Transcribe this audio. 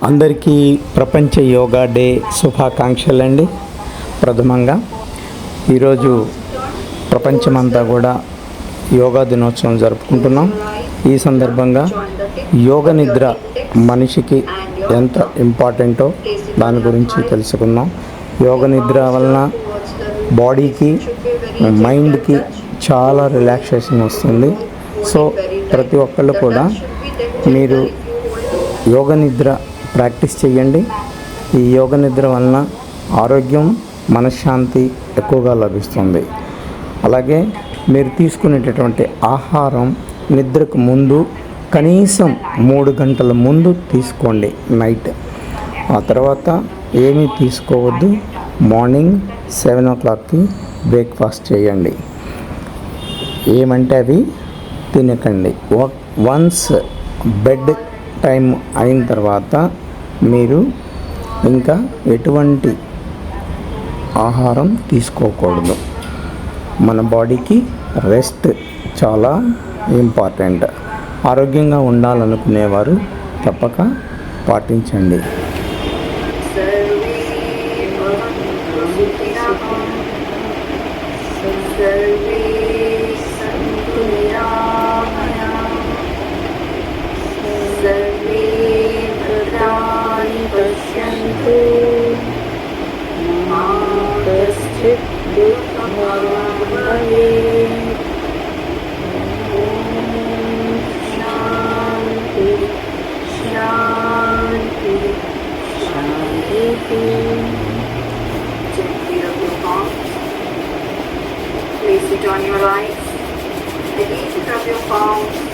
అందరికీ ప్రపంచ యోగా డే శుభాకాంక్షలు అండి. ప్రథమంగా ఈరోజు ప్రపంచమంతా కూడా యోగా దినోత్సవం జరుపుకుంటున్నాం. ఈ సందర్భంగా యోగ నిద్ర మనిషికి ఎంత ఇంపార్టెంటో దాని గురించి తెలుసుకుందాం. యోగ నిద్ర వలన బాడీకి మైండ్కి చాలా రిలాక్సేషన్ వస్తుంది. సో ప్రతి ఒక్కళ్ళు కూడా మీరు యోగ నిద్ర ప్రాక్టీస్ చేయండి. ఈ యోగ నిద్ర వలన ఆరోగ్యం, మనశ్శాంతి ఎక్కువగా లభిస్తుంది. అలాగే మీరు తీసుకునేటటువంటి ఆహారం నిద్రకు ముందు కనీసం 3 గంటల ముందు తీసుకోండి నైట్. ఆ తర్వాత ఏమీ తీసుకోవద్దు. మార్నింగ్ 7 o'clockకి బ్రేక్ఫాస్ట్ చేయండి. ఏమంటే అవి తినకండి. వన్స్ బెడ్ టైం అయిన తర్వాత మీరు ఇంకా ఎటువంటి ఆహారం తీసుకోకూడదు. మన బాడీకి రెస్ట్ చాలా ఇంపార్టెంట్. ఆరోగ్యంగా ఉండాలనుకునేవారు తప్పక పాటించండి. Place it on your eyes. Release it from your palms.